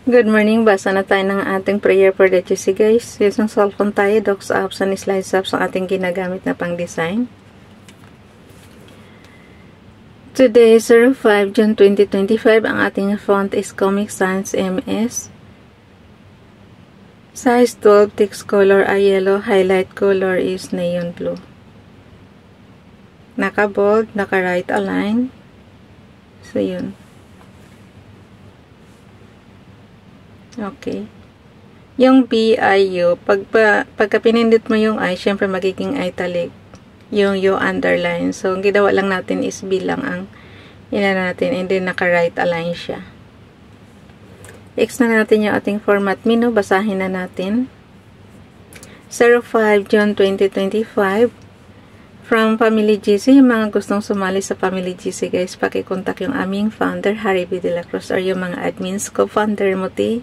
Good morning. Basa na tayo ng ating prayer for the Tuesday, guys. Using cellphone tayo, docs apps and slides apps ang ating ginagamit na pang design. Today, 05 June 2025. Ang ating font is Comic Sans MS. Size 12, text color ay yellow, highlight color is neon blue. Naka-bold, naka-right align. So, yun. Okay. Yung B, I, U. Pagka pinindot mo yung I, syempre magiging italic. Yung U underline. So, ang ginawa lang natin is B lang ang inana natin. And then, naka-right align siya. X na natin yung ating format menu. Basahin na natin. 05 June 2025. From Family GC, yung mga gustong sumali sa Family GC, guys, pakikontak yung aming founder, Harry B. De La Cruz, or yung mga admins, co-founder Muti,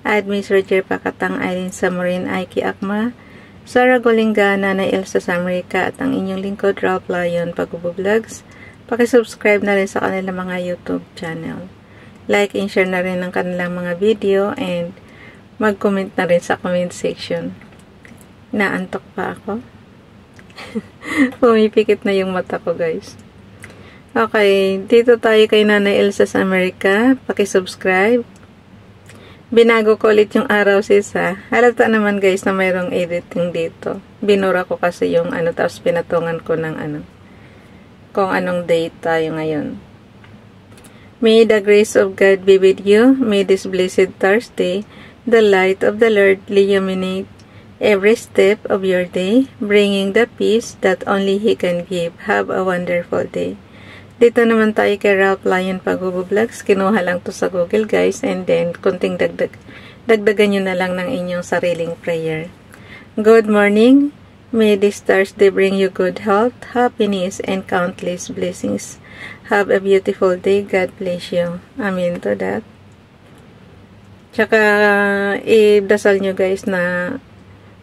admins Roger Pakatang, Irene Samorin, Aiki Akma, Sarah Golinga, Nanay Elsa Samrica, at ang inyong lingkod, Ralph Lion, Pag-Vlogs. Pakisubscribe na rin sa kanilang mga YouTube channel. Like and share na rin ang kanilang mga video, and mag-comment na rin sa comment section. Naantok pa ako. Pumipikit na yung mata ko, guys. Okay, dito tayo kay Nanay Elsa sa America. Pakisubscribe. Binago ko ulit yung araw, sis, ha. Halata naman, guys, na mayroong editing dito. Binura ko kasi yung ano, tapos pinatungan ko ng ano, kung anong date tayo ngayon. May the grace of God be with you. May this blessed Thursday, the light of the Lord illuminate every step of your day, bringing the peace that only He can give. Have a wonderful day. Dito naman tayo kay Ralph Lion Pag-Vlogs. Kinuha lang to sa Google, guys. And then, kunting dagdagan nyo na lang ng inyong sariling prayer. Good morning. May this Thursday bring you good health, happiness, and countless blessings. Have a beautiful day. God bless you. Amen to that. Tsaka, i-dasal nyo, guys, na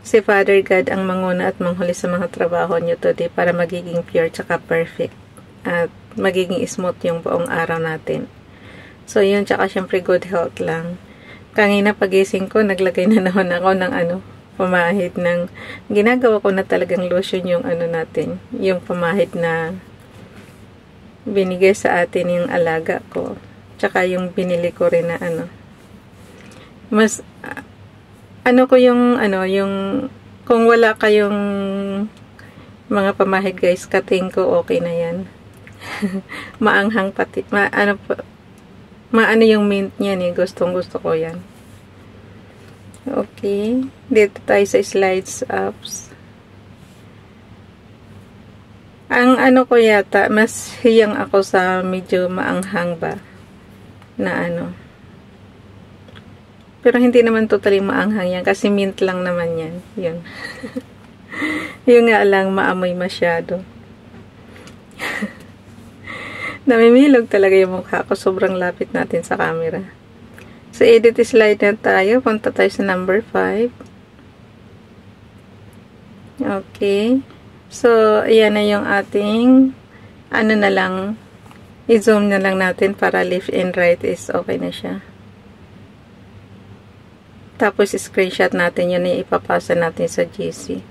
si Father God ang manguna at manghuli sa mga trabaho nyo today para magiging pure tsaka perfect at magiging smooth yung buong araw natin. So, yun, tsaka syempre good health lang. Kanina pagising ko, naglagay na naman ako ng ano, pamahid ng, ginagawa ko na talagang lotion yung ano natin, yung pamahid na binigay sa atin yung alaga ko. Tsaka yung binili ko rin na ano, mas ano ko yung, ano, yung, kung wala kayong mga pamahid, guys, kating ko, okay na yan. Maanghang pati, maano yung mint niyan, eh. Gustong gusto ko yan. Okay. Dito tayo sa slides apps. Ang ano ko yata, mas hiyang ako sa medyo maanghang ba, na ano. Pero hindi naman totally maanghang yan. Kasi mint lang naman yan. Yun. Yung nga lang, maamoy masyado. Namimilog talaga yung mukha ko. Sobrang lapit natin sa camera. So, edit slide na tayo. Punta tayo sa number 5. Okay. So, ayan na yung ating ano na lang. I-zoom na lang natin para left and right is okay na siya. Tapos, screenshot natin yun na ipapasa natin sa GC.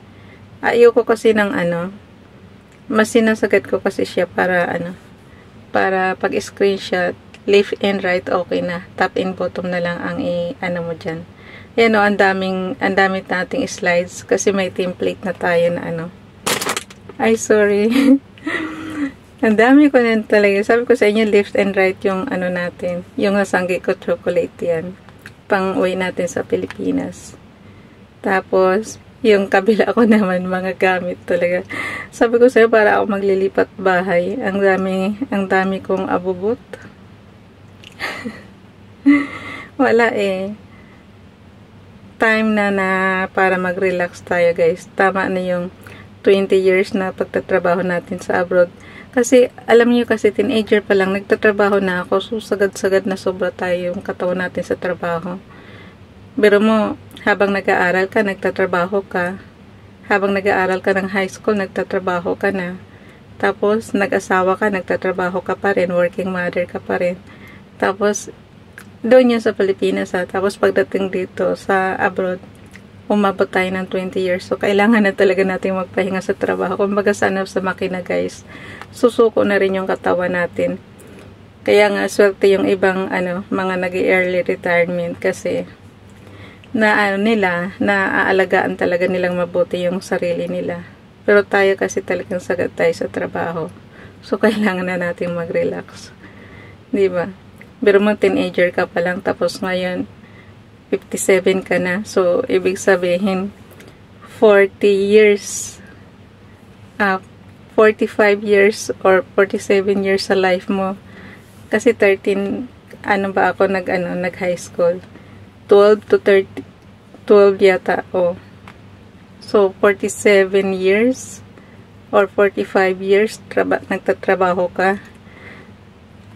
Ayoko kasi ng ano, mas sinasagat ko kasi siya para ano, para pag-screenshot, left and right, okay na. Top and bottom na lang ang ano mo dyan. Yan o, ang dami nating slides kasi may template na tayo na ano. Ay, sorry. Ang dami ko na talaga. Sabi ko sa inyo, left and right yung ano natin. Yung nasanggi ko chocolate yan. Pang-uwi natin sa Pilipinas. Tapos, yung kabila ko naman, mga gamit talaga. Sabi ko sa'yo, para ako maglilipat bahay. Ang dami kong abubot. Wala eh. Time na para mag-relax tayo, guys. Tama na yung 20 years na pagtatrabaho natin sa abroad. Kasi, alam niyo kasi, teenager pa lang, nagtatrabaho na ako. So, sagad-sagad na sobra tayo yung katawan natin sa trabaho. Pero mo, habang nag-aaral ka, nagtatrabaho ka. Habang nag-aaral ka ng high school, nagtatrabaho ka na. Tapos, nag-asawa ka, nagtatrabaho ka pa rin. Working mother ka pa rin. Tapos, Doon yun sa Pilipinas ha. Tapos pagdating dito sa abroad, umabot tayo ng 20 years. So, kailangan na talaga natin magpahinga sa trabaho. Kumbaga sana sa makina guys, susuko na rin yung katawan natin. Kaya nga, swerte yung ibang mga nag-early retirement kasi naaalagaan talaga nilang mabuti yung sarili nila. Pero tayo kasi talagang sagad tayo sa trabaho. So, kailangan na natin mag-relax. Diba? Pero mo teenager ka pa lang, tapos ngayon, 57 ka na. So, ibig sabihin, 40 years, 45 years or 47 years sa life mo. Kasi 13, ako nag-high school. 12 to 30, 12 yata, So, 47 years or 45 years nagtatrabaho ka.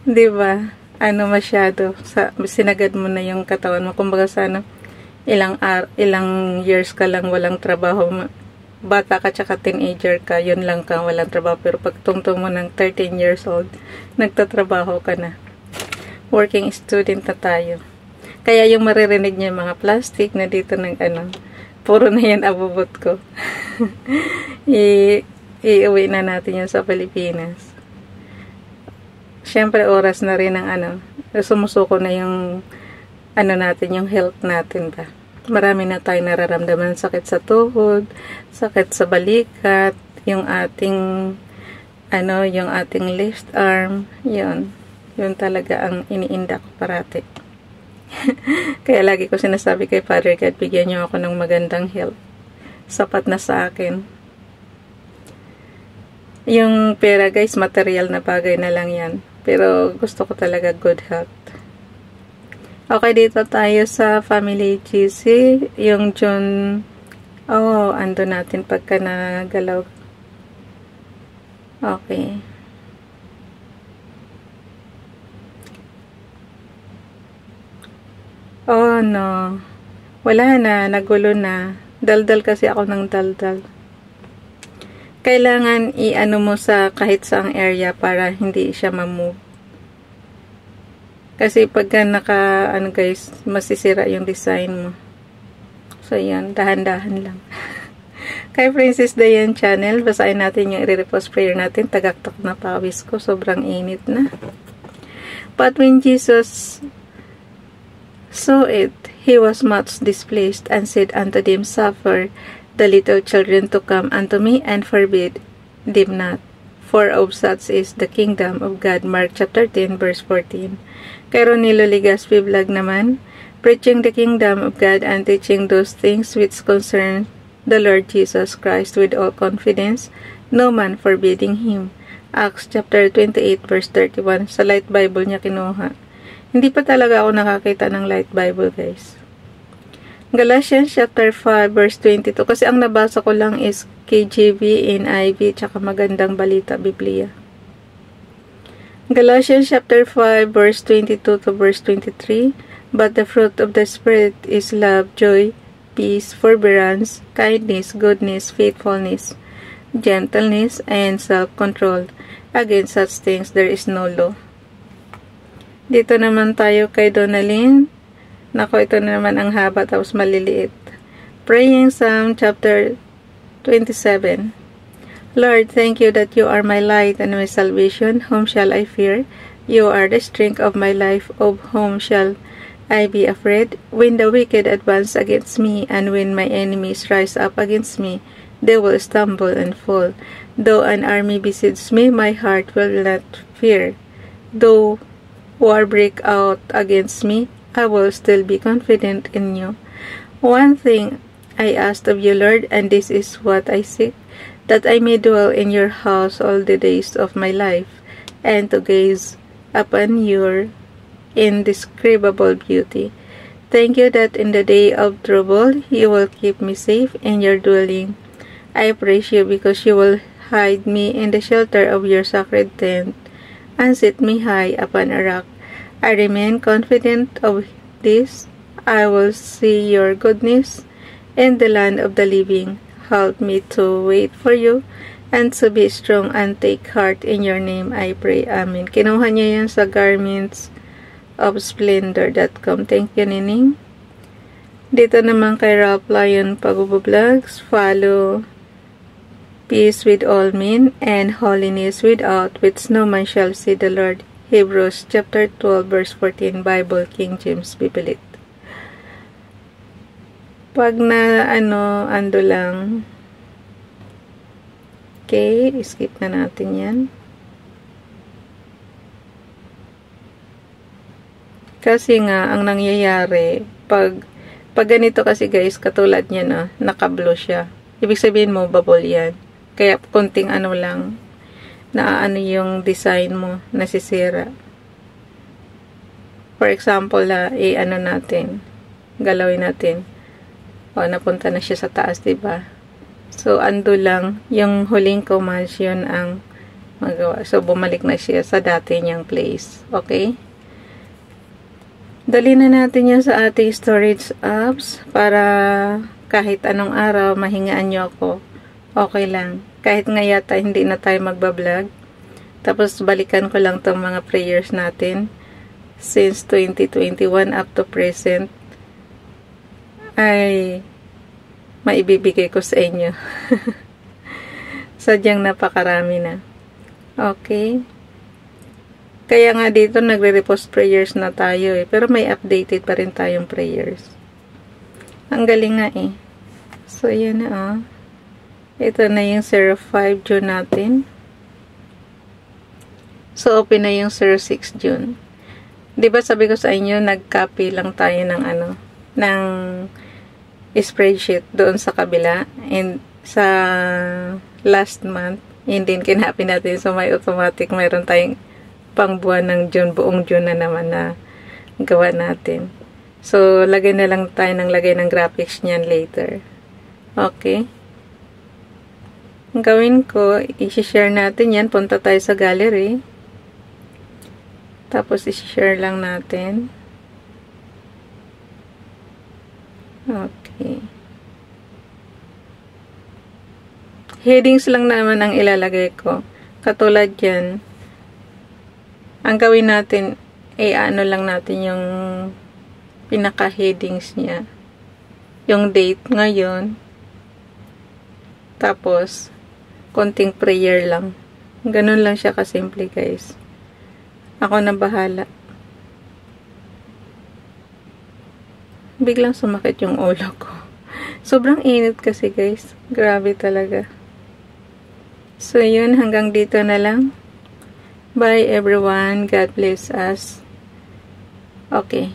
Diba? Masyado. Sinagad mo na yung katawan mo. Kumbaga sana, ilang years ka lang walang trabaho. Bata ka tsaka teenager ka, yun lang kang walang trabaho. Pero pag tungtong mo ng 13 years old, nagtatrabaho ka na. Working student na tayo. Kaya yung maririnig niya mga plastic na dito ng puro na yan abubot ko. Iuwi na natin yan sa Pilipinas. Siyempre, oras na rin ng sumusuko na yung natin, yung health natin ba. Marami na tayo nararamdaman, sakit sa tuhod, sakit sa balikat, yung ating left arm, yun talaga ang iniinda ko parati. Kaya lagi ko sinasabi kay Father God, bigyan niyo ako ng magandang health. Sapat na sa akin. Yung pera guys, material na bagay na lang yan. Pero gusto ko talaga good health. Okay, dito tayo sa Family GC. Yung John, ando natin pagka nagalaw. Okay. Oh no. Wala na, nagulo na. Daldal kasi ako ng daldal. Kailangan mo sa kahit saang area para hindi siya ma-move. Kasi pagka guys, masisira yung design mo. So, yan. Dahan-dahan lang. Kay Princess Diane Channel, basahin natin yung i-repost prayer natin. Tagaktak na pawis ko. Sobrang init na. But when Jesus saw it, he was much displeased and said unto them, Suffer the little children to come unto me, and forbid them not. For of such is the kingdom of God. Mark chapter 10 verse 14. Kay Ronilo Ligaspi vlog naman, preaching the kingdom of God and teaching those things which concern the Lord Jesus Christ with all confidence, no man forbidding him. Acts chapter 28 verse 31. Sa Light Bible niya kinuha. Hindi pa talaga ako nakakita ng Light Bible guys. Galatians chapter 5 verse 22, kasi ang nabasa ko lang is KJV, NIV, tsaka Magandang Balita Biblia. Galatians chapter 5 verse 22 to verse 23, but the fruit of the Spirit is love, joy, peace, forbearance, kindness, goodness, faithfulness, gentleness, and self-control. Against such things there is no law. Dito naman tayo kay Donalyn. Nako, ito na naman ang haba tapos maliliit. Praying Psalm chapter 27. Lord, thank you that you are my light and my salvation. Whom shall I fear? You are the strength of my life. Of whom shall I be afraid? When the wicked advance against me, and when my enemies rise up against me, they will stumble and fall. Though an army besieges me, my heart will not fear. Though war break out against me, I will still be confident in you. One thing I asked of you, Lord, and this is what I seek, that I may dwell in your house all the days of my life, and to gaze upon your indescribable beauty. Thank you that in the day of trouble you will keep me safe in your dwelling. I praise you because you will hide me in the shelter of your sacred tent, and set me high upon a rock. I remain confident of this. I will see your goodness in the land of the living. Help me to wait for you and to be strong and take heart in your name, I pray. Amen. Kinuha niya yan sa Garments ralphofsplendor.com. Thank you, Nining. Dito naman kay Ralph Lion Pag-vlogs, follow peace with all men and holiness without, which no man shall see the Lord. Hebrews chapter 12 verse 14, Bible King James Bible. Pag na ando lang. Okay, skip na natin yan. Kasi nga, ang nangyayari, pag ganito kasi guys, katulad niya naka-blue siya. Ibig sabihin mo, bubble yan. Kaya konting lang, yung design mo, nasisira. For example, natin, galawin natin. O, napunta na siya sa taas, diba? So, ando lang, yung huling commands yun ang magawa. So, bumalik na siya sa dati niyang place. Okay? Dali na natin yan sa ating storage apps para kahit anong araw, mahingaan nyo ako. Okay lang. Kahit nga yata hindi na tayo magbablog. Tapos, balikan ko lang tong mga prayers natin. Since 2021 up to present, ay maibibigay ko sa inyo. Sadyang napakarami na. Okay. Kaya nga dito nagre-repost prayers na tayo pero may updated pa rin tayong prayers. Ang galing nga So yan na Ito na yung 05 June natin. So open na yung 06 June. 'Di ba sabi ko sa inyo nag-copy lang tayo ng ng spreadsheet doon sa kabila, and sa last month hindi kinapin natin, so may automatic mayroon tayong pang buwan ng June, buong June na naman na gawa natin. So lagay na lang tayo ng lagay ng graphics niyan later. Okay, ang gawin ko, i-share natin yan. Punta tayo sa gallery, tapos i-share lang natin. Okay. Headings lang naman ang ilalagay ko. Katulad yan. Ang gawin natin, lang natin yung pinaka-headings niya. Yung date ngayon. Tapos, konting prayer lang. Ganun lang siya kasimple, guys. Ako na bahala. Biglang sumakit yung ulo ko. Sobrang init kasi guys. Grabe talaga. So yun, hanggang dito na lang. Bye everyone. God bless us. Okay.